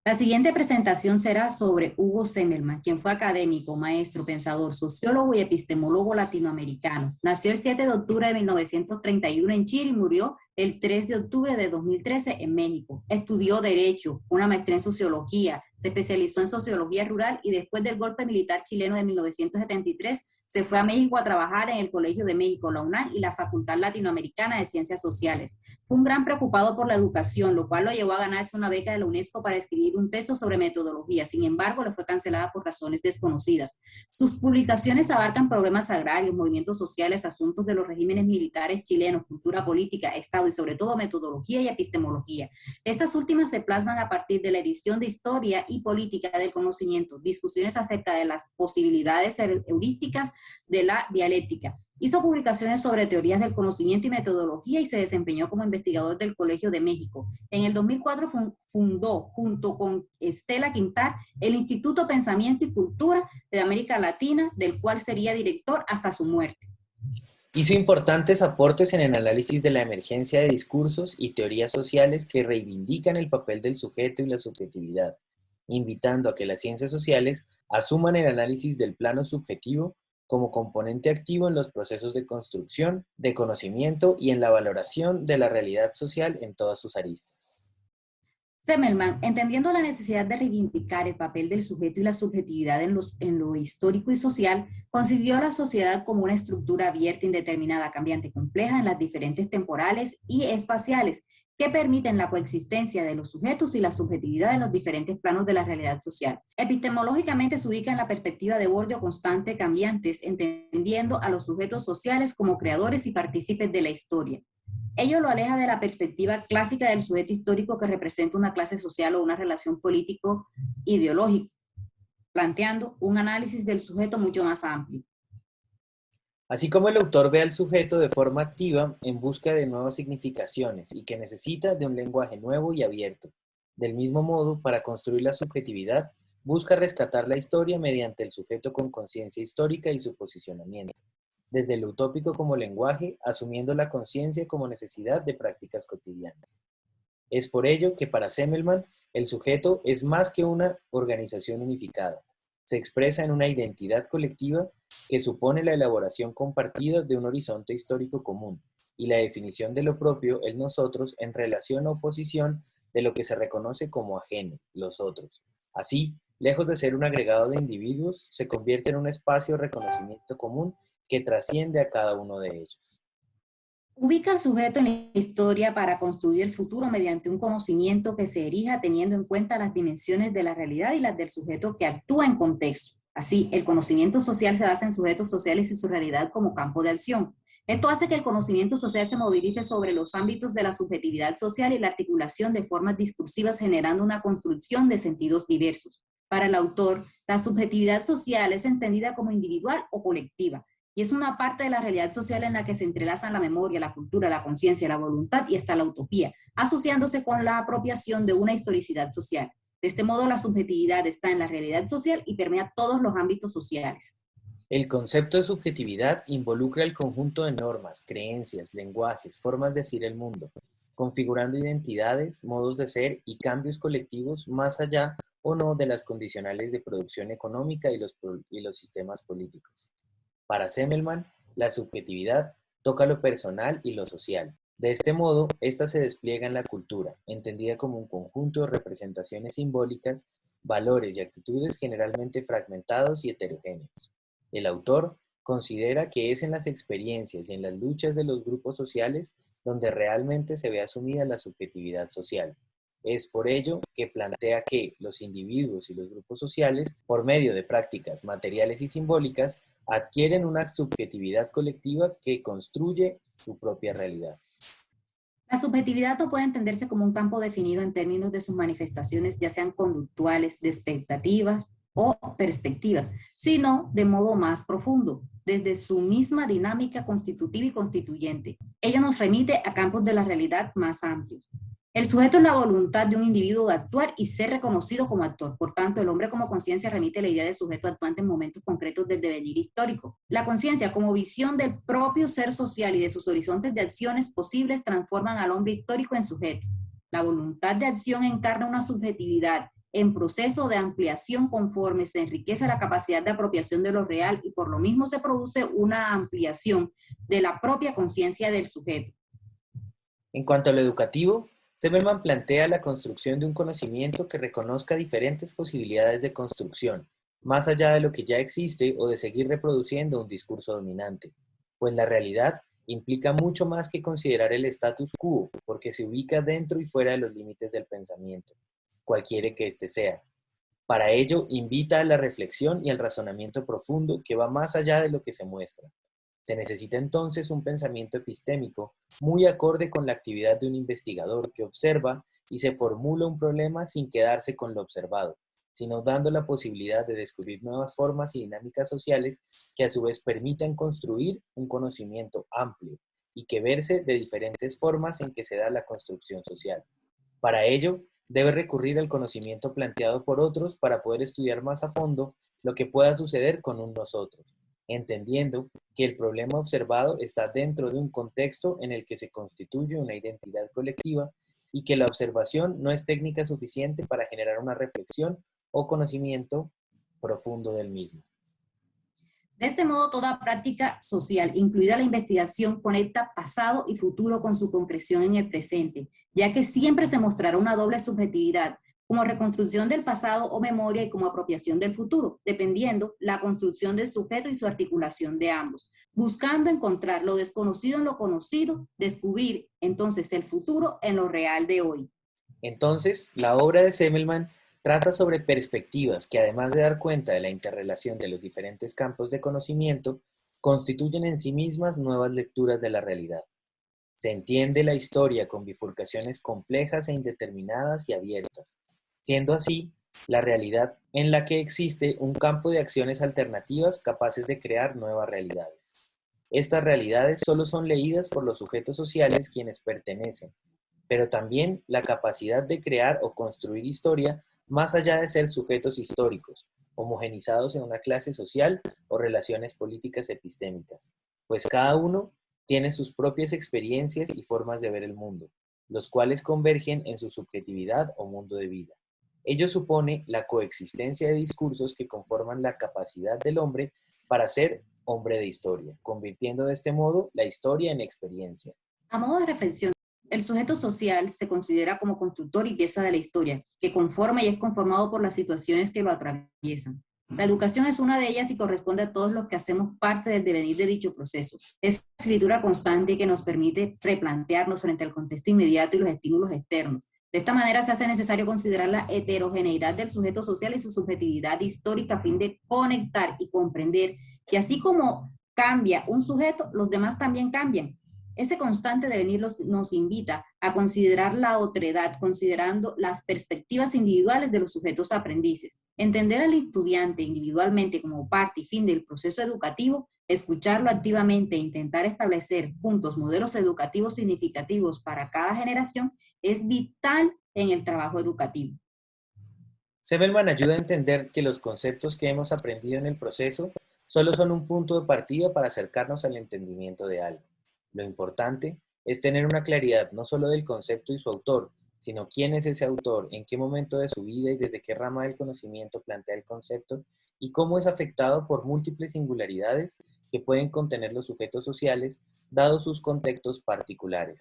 La siguiente presentación será sobre Hugo Semmelmann, quien fue académico, maestro, pensador, sociólogo y epistemólogo latinoamericano. Nació el 7 de octubre de 1931 en Chile y murió el 3 de octubre de 2013 en México. Estudió Derecho, una maestría en Sociología, se especializó en Sociología Rural y después del golpe militar chileno de 1973 se fue a México a trabajar en el Colegio de México, la UNAM y la Facultad Latinoamericana de Ciencias Sociales. Fue un gran preocupado por la educación, lo cual lo llevó a ganarse una beca de la UNESCO para escribir un texto sobre metodología. Sin embargo, le fue cancelada por razones desconocidas. Sus publicaciones abarcan problemas agrarios, movimientos sociales, asuntos de los regímenes militares chilenos, cultura política, Estado y sobre todo metodología y epistemología. Estas últimas se plasman a partir de la edición de Historia y Política del Conocimiento, discusiones acerca de las posibilidades heurísticas de la dialéctica. Hizo publicaciones sobre teorías del conocimiento y metodología y se desempeñó como investigador del Colegio de México. En el 2004 fundó, junto con Estela Quintar, el Instituto Pensamiento y Cultura de América Latina, del cual sería director hasta su muerte. Hizo importantes aportes en el análisis de la emergencia de discursos y teorías sociales que reivindican el papel del sujeto y la subjetividad, invitando a que las ciencias sociales asuman el análisis del plano subjetivo como componente activo en los procesos de construcción, de conocimiento y en la valoración de la realidad social en todas sus aristas. Semmelmann, entendiendo la necesidad de reivindicar el papel del sujeto y la subjetividad en lo histórico y social, concibió a la sociedad como una estructura abierta, indeterminada, cambiante, compleja en las diferentes temporales y espaciales que permiten la coexistencia de los sujetos y la subjetividad en los diferentes planos de la realidad social. Epistemológicamente se ubica en la perspectiva de borde o constante cambiantes, entendiendo a los sujetos sociales como creadores y partícipes de la historia. Ello lo aleja de la perspectiva clásica del sujeto histórico que representa una clase social o una relación político-ideológica, planteando un análisis del sujeto mucho más amplio. Así como el autor ve al sujeto de forma activa en busca de nuevas significaciones y que necesita de un lenguaje nuevo y abierto. Del mismo modo, para construir la subjetividad, busca rescatar la historia mediante el sujeto con conciencia histórica y su posicionamiento, desde lo utópico como lenguaje, asumiendo la conciencia como necesidad de prácticas cotidianas. Es por ello que para Semmelmann, el sujeto es más que una organización unificada. Se expresa en una identidad colectiva que supone la elaboración compartida de un horizonte histórico común y la definición de lo propio, el nosotros, en relación o oposición de lo que se reconoce como ajeno, los otros. Así, lejos de ser un agregado de individuos, se convierte en un espacio de reconocimiento común que trasciende a cada uno de ellos. Ubica al sujeto en la historia para construir el futuro mediante un conocimiento que se erija teniendo en cuenta las dimensiones de la realidad y las del sujeto que actúa en contexto. Así, el conocimiento social se basa en sujetos sociales y su realidad como campo de acción. Esto hace que el conocimiento social se movilice sobre los ámbitos de la subjetividad social y la articulación de formas discursivas generando una construcción de sentidos diversos. Para el autor, la subjetividad social es entendida como individual o colectiva, y es una parte de la realidad social en la que se entrelazan la memoria, la cultura, la conciencia, la voluntad y hasta la utopía, asociándose con la apropiación de una historicidad social. De este modo, la subjetividad está en la realidad social y permea todos los ámbitos sociales. El concepto de subjetividad involucra el conjunto de normas, creencias, lenguajes, formas de decir el mundo, configurando identidades, modos de ser y cambios colectivos más allá o no de las condicionales de producción económica y los sistemas políticos. Para Semmelmann, la subjetividad toca lo personal y lo social. De este modo, ésta se despliega en la cultura, entendida como un conjunto de representaciones simbólicas, valores y actitudes generalmente fragmentados y heterogéneos. El autor considera que es en las experiencias y en las luchas de los grupos sociales donde realmente se ve asumida la subjetividad social. Es por ello que plantea que los individuos y los grupos sociales, por medio de prácticas materiales y simbólicas, adquieren una subjetividad colectiva que construye su propia realidad. La subjetividad no puede entenderse como un campo definido en términos de sus manifestaciones, ya sean conductuales, de expectativas o perspectivas, sino de modo más profundo, desde su misma dinámica constitutiva y constituyente. Ello nos remite a campos de la realidad más amplios. El sujeto es la voluntad de un individuo de actuar y ser reconocido como actor. Por tanto, el hombre como conciencia remite la idea de sujeto actuante en momentos concretos del devenir histórico. La conciencia, como visión del propio ser social y de sus horizontes de acciones posibles, transforman al hombre histórico en sujeto. La voluntad de acción encarna una subjetividad en proceso de ampliación conforme se enriquece la capacidad de apropiación de lo real y por lo mismo se produce una ampliación de la propia conciencia del sujeto. En cuanto a lo educativo, Zimmerman plantea la construcción de un conocimiento que reconozca diferentes posibilidades de construcción, más allá de lo que ya existe o de seguir reproduciendo un discurso dominante, pues la realidad implica mucho más que considerar el status quo, porque se ubica dentro y fuera de los límites del pensamiento, cualquiera que éste sea. Para ello, invita a la reflexión y al razonamiento profundo que va más allá de lo que se muestra. Se necesita entonces un pensamiento epistémico muy acorde con la actividad de un investigador que observa y se formula un problema sin quedarse con lo observado, sino dando la posibilidad de descubrir nuevas formas y dinámicas sociales que a su vez permitan construir un conocimiento amplio y que verse de diferentes formas en que se da la construcción social. Para ello, debe recurrir al conocimiento planteado por otros para poder estudiar más a fondo lo que pueda suceder con un nosotros, entendiendo que el problema observado está dentro de un contexto en el que se constituye una identidad colectiva y que la observación no es técnica suficiente para generar una reflexión o conocimiento profundo del mismo. De este modo, toda práctica social, incluida la investigación, conecta pasado y futuro con su concreción en el presente, ya que siempre se mostrará una doble subjetividad, como reconstrucción del pasado o memoria y como apropiación del futuro, dependiendo la construcción del sujeto y su articulación de ambos, buscando encontrar lo desconocido en lo conocido, descubrir entonces el futuro en lo real de hoy. Entonces, la obra de Semmelmann trata sobre perspectivas que, además de dar cuenta de la interrelación de los diferentes campos de conocimiento, constituyen en sí mismas nuevas lecturas de la realidad. Se entiende la historia con bifurcaciones complejas e indeterminadas y abiertas, siendo así la realidad en la que existe un campo de acciones alternativas capaces de crear nuevas realidades. Estas realidades solo son leídas por los sujetos sociales quienes pertenecen, pero también la capacidad de crear o construir historia más allá de ser sujetos históricos, homogenizados en una clase social o relaciones políticas epistémicas, pues cada uno tiene sus propias experiencias y formas de ver el mundo, los cuales convergen en su subjetividad o mundo de vida. Ello supone la coexistencia de discursos que conforman la capacidad del hombre para ser hombre de historia, convirtiendo de este modo la historia en experiencia. A modo de reflexión, el sujeto social se considera como constructor y pieza de la historia, que conforma y es conformado por las situaciones que lo atraviesan. La educación es una de ellas y corresponde a todos los que hacemos parte del devenir de dicho proceso. Es escritura constante que nos permite replantearnos frente al contexto inmediato y los estímulos externos. De esta manera se hace necesario considerar la heterogeneidad del sujeto social y su subjetividad histórica a fin de conectar y comprender que así como cambia un sujeto, los demás también cambian. Ese constante devenir nos invita a considerar la otredad, considerando las perspectivas individuales de los sujetos aprendices. Entender al estudiante individualmente como parte y fin del proceso educativo, escucharlo activamente e intentar establecer juntos modelos educativos significativos para cada generación es vital en el trabajo educativo. Semmelmann ayuda a entender que los conceptos que hemos aprendido en el proceso solo son un punto de partida para acercarnos al entendimiento de algo. Lo importante es tener una claridad no solo del concepto y su autor, sino quién es ese autor, en qué momento de su vida y desde qué rama del conocimiento plantea el concepto y cómo es afectado por múltiples singularidades que pueden contener los sujetos sociales, dados sus contextos particulares,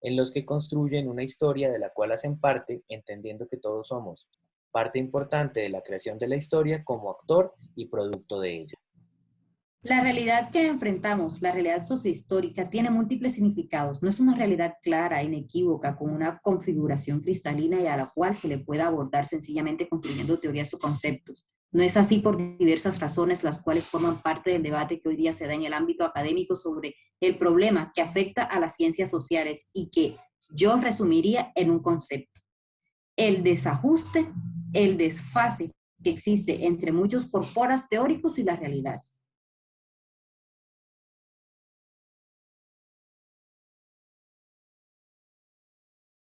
en los que construyen una historia de la cual hacen parte, entendiendo que todos somos parte importante de la creación de la historia como actor y producto de ella. La realidad que enfrentamos, la realidad sociohistórica, tiene múltiples significados. No es una realidad clara, inequívoca, con una configuración cristalina y a la cual se le pueda abordar sencillamente construyendo teorías o conceptos. No es así por diversas razones, las cuales forman parte del debate que hoy día se da en el ámbito académico sobre el problema que afecta a las ciencias sociales y que yo resumiría en un concepto: el desajuste, el desfase que existe entre muchos corporas teóricos y la realidad.